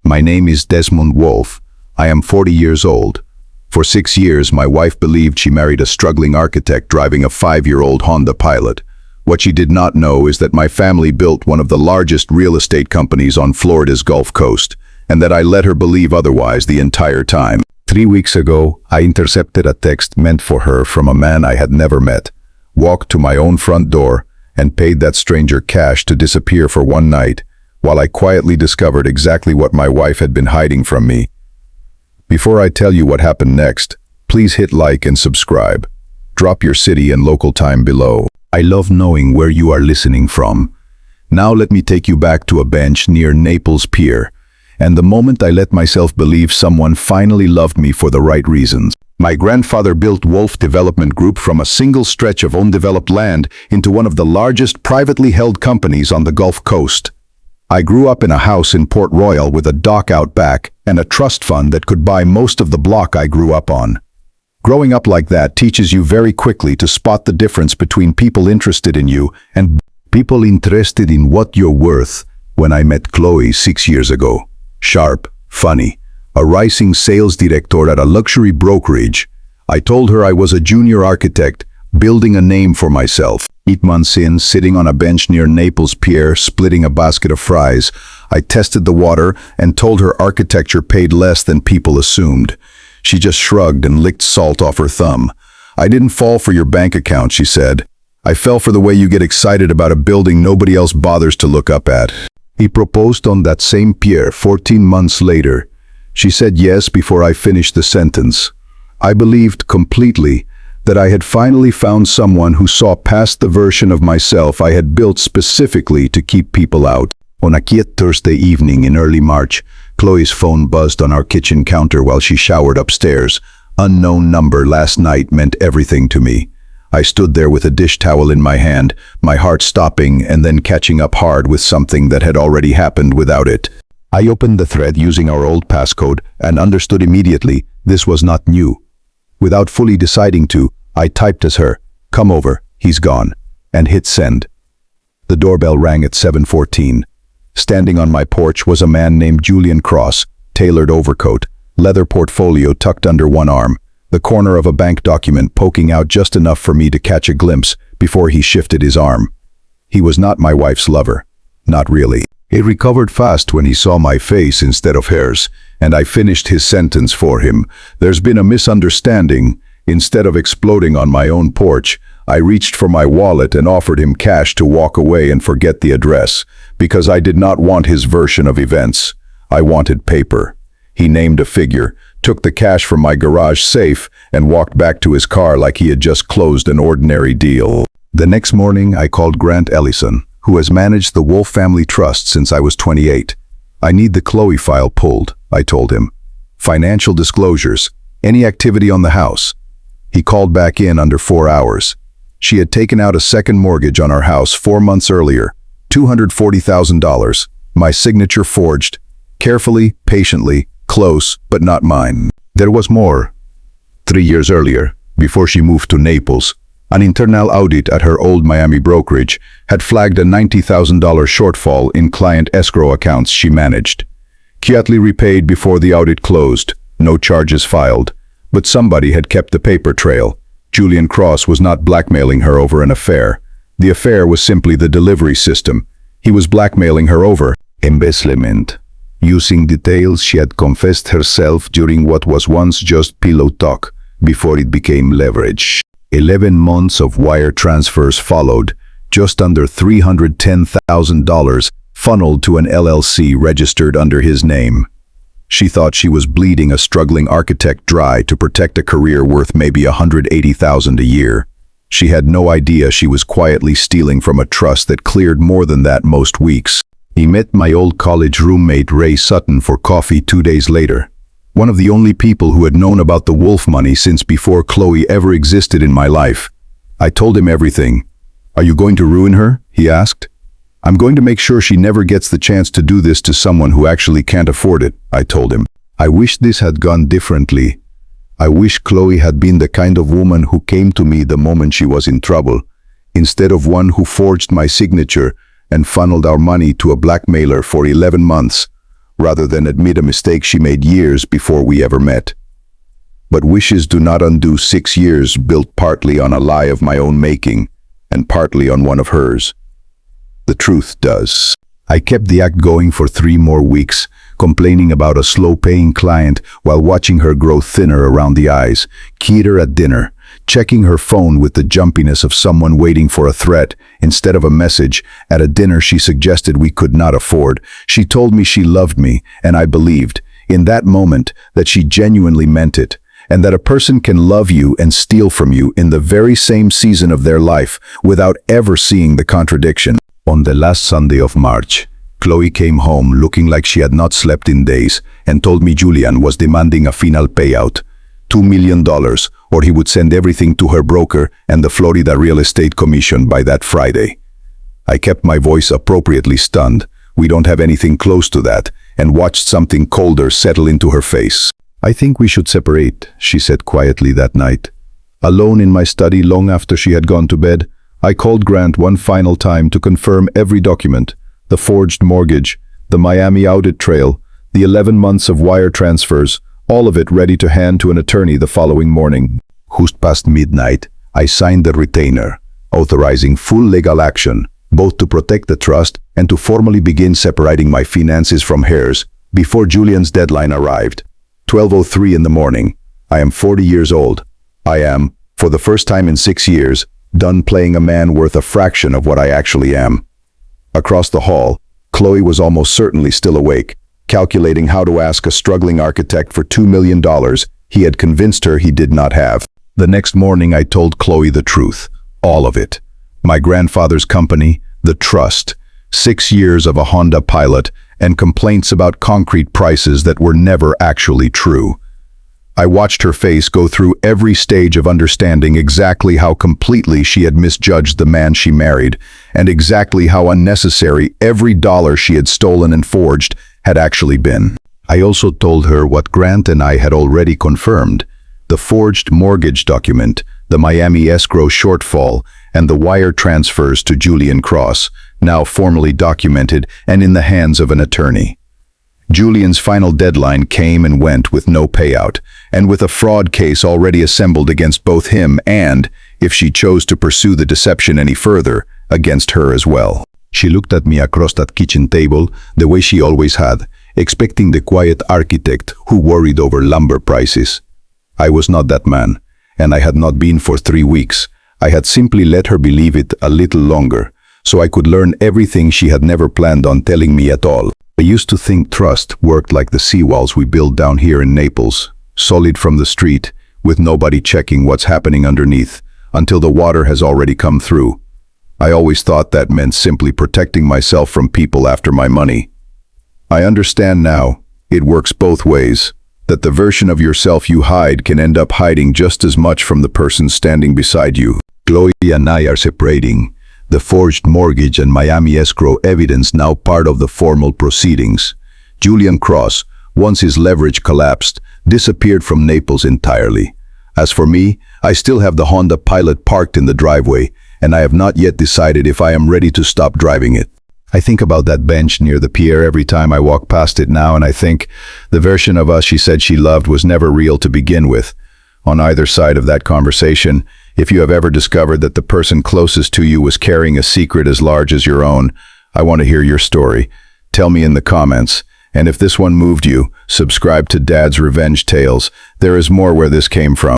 My name is Desmond Wolf. I am 40 years old. For 6 years, my wife believed she married a struggling architect driving a 5-year-old Honda Pilot. What she did not know is that my family built one of the largest real estate companies on Florida's Gulf Coast, and that I let her believe otherwise the entire time. 3 weeks ago, I intercepted a text meant for her from a man I had never met, walked to my own front door, and paid that stranger cash to disappear for one night, while I quietly discovered exactly what my wife had been hiding from me. Before I tell you what happened next, please hit like and subscribe. Drop your city and local time below. I love knowing where you are listening from. Now let me take you back to a bench near Naples Pier, and the moment I let myself believe someone finally loved me for the right reasons. My grandfather built Wolf Development Group from a single stretch of undeveloped land into one of the largest privately held companies on the Gulf Coast. I grew up in a house in Port Royal with a dock out back and a trust fund that could buy most of the block I grew up on. Growing up like that teaches you very quickly to spot the difference between people interested in you and people interested in what you're worth. When I met Chloe 6 years ago, sharp, funny, a rising sales director at a luxury brokerage, I told her I was a junior architect, building a name for myself. 8 months in, sitting on a bench near Naples Pier, splitting a basket of fries, I tested the water and told her architecture paid less than people assumed. She just shrugged and licked salt off her thumb. I didn't fall for your bank account, she said. I fell for the way you get excited about a building nobody else bothers to look up at. He proposed on that same pier 14 months later. She said yes before I finished the sentence. I believed completely that I had finally found someone who saw past the version of myself I had built specifically to keep people out. On a quiet Thursday evening in early March, Chloe's phone buzzed on our kitchen counter while she showered upstairs. Unknown number last night meant everything to me. I stood there with a dish towel in my hand, my heart stopping and then catching up hard with something that had already happened without it. I opened the thread using our old passcode and understood immediately this was not new. Without fully deciding to, I typed as her, "Come over, he's gone," and hit send. The doorbell rang at 7:14. Standing on my porch was a man named Julian Cross, tailored overcoat, leather portfolio tucked under one arm, the corner of a bank document poking out just enough for me to catch a glimpse before he shifted his arm. He was not my wife's lover. Not really. He recovered fast when he saw my face instead of hers, and I finished his sentence for him. "There's been a misunderstanding." Instead of exploding on my own porch, I reached for my wallet and offered him cash to walk away and forget the address, because I did not want his version of events. I wanted paper. He named a figure, took the cash from my garage safe, and walked back to his car like he had just closed an ordinary deal. The next morning, I called Grant Ellison, who has managed the Wolf Family Trust since I was 28. "I need the Chloe file pulled," I told him. "Financial disclosures, any activity on the house." He called back in under 4 hours. She had taken out a second mortgage on our house 4 months earlier, $240,000, my signature forged, carefully, patiently, close, but not mine. There was more. 3 years earlier, before she moved to Naples, an internal audit at her old Miami brokerage had flagged a $90,000 shortfall in client escrow accounts she managed. Quietly repaid before the audit closed, no charges filed. But somebody had kept the paper trail. Julian Cross was not blackmailing her over an affair. The affair was simply the delivery system. He was blackmailing her over embezzlement, using details she had confessed herself during what was once just pillow talk, before it became leverage. 11 months of wire transfers followed, just under $310,000 funneled to an LLC registered under his name. She thought she was bleeding a struggling architect dry to protect a career worth maybe $180,000 a year. She had no idea she was quietly stealing from a trust that cleared more than that most weeks. He met my old college roommate Ray Sutton for coffee 2 days later. One of the only people who had known about the Wolf money since before Chloe ever existed in my life. I told him everything. "Are you going to ruin her?" he asked. "I'm going to make sure she never gets the chance to do this to someone who actually can't afford it," I told him. I wish this had gone differently. I wish Chloe had been the kind of woman who came to me the moment she was in trouble, instead of one who forged my signature and funneled our money to a blackmailer for 11 months, rather than admit a mistake she made years before we ever met. But wishes do not undo 6 years built partly on a lie of my own making and partly on one of hers. The truth does. I kept the act going for 3 more weeks, complaining about a slow-paying client while watching her grow thinner around the eyes, keyed her at dinner, checking her phone with the jumpiness of someone waiting for a threat instead of a message. At a dinner she suggested we could not afford. She told me she loved me, and I believed, in that moment, that she genuinely meant it, and that a person can love you and steal from you in the very same season of their life without ever seeing the contradiction. On the last Sunday of March, Chloe came home looking like she had not slept in days and told me Julian was demanding a final payout, $2 million, or he would send everything to her broker and the Florida Real Estate Commission by that Friday. I kept my voice appropriately stunned. We don't have anything close to that, and watched something colder settle into her face. I think we should separate, she said quietly that night. Alone in my study long after she had gone to bed, I called Grant one final time to confirm every document, the forged mortgage, the Miami audit trail, the 11 months of wire transfers, all of it ready to hand to an attorney the following morning. Just past midnight, I signed the retainer, authorizing full legal action, both to protect the trust and to formally begin separating my finances from hers before Julian's deadline arrived. 12:03 in the morning. I am 40 years old. I am, for the first time in 6 years, done playing a man worth a fraction of what I actually am. Across the hall, Chloe was almost certainly still awake, calculating how to ask a struggling architect for $2 million he had convinced her he did not have. The next morning I told Chloe the truth, all of it. My grandfather's company, the trust, 6 years of a Honda Pilot, and complaints about concrete prices that were never actually true. I watched her face go through every stage of understanding exactly how completely she had misjudged the man she married, and exactly how unnecessary every dollar she had stolen and forged had actually been. I also told her what Grant and I had already confirmed: the forged mortgage document, the Miami escrow shortfall, and the wire transfers to Julian Cross, now formally documented and in the hands of an attorney. Julian's final deadline came and went with no payout, and with a fraud case already assembled against both him and, if she chose to pursue the deception any further, against her as well. She looked at me across that kitchen table the way she always had, expecting the quiet architect who worried over lumber prices. I was not that man, and I had not been for 3 weeks. I had simply let her believe it a little longer, so I could learn everything she had never planned on telling me at all. I used to think trust worked like the seawalls we build down here in Naples, solid from the street, with nobody checking what's happening underneath, until the water has already come through. I always thought that meant simply protecting myself from people after my money. I understand now, it works both ways, that the version of yourself you hide can end up hiding just as much from the person standing beside you. Chloe and I are separating. The forged mortgage and Miami escrow evidence now part of the formal proceedings. Julian Cross, once his leverage collapsed, disappeared from Naples entirely. As for me, I still have the Honda Pilot parked in the driveway, and I have not yet decided if I am ready to stop driving it. I think about that bench near the pier every time I walk past it now, and I think the version of us she said she loved was never real to begin with. On either side of that conversation, if you have ever discovered that the person closest to you was carrying a secret as large as your own, I want to hear your story. Tell me in the comments. And if this one moved you, subscribe to Dad's Revenge Tales. There is more where this came from.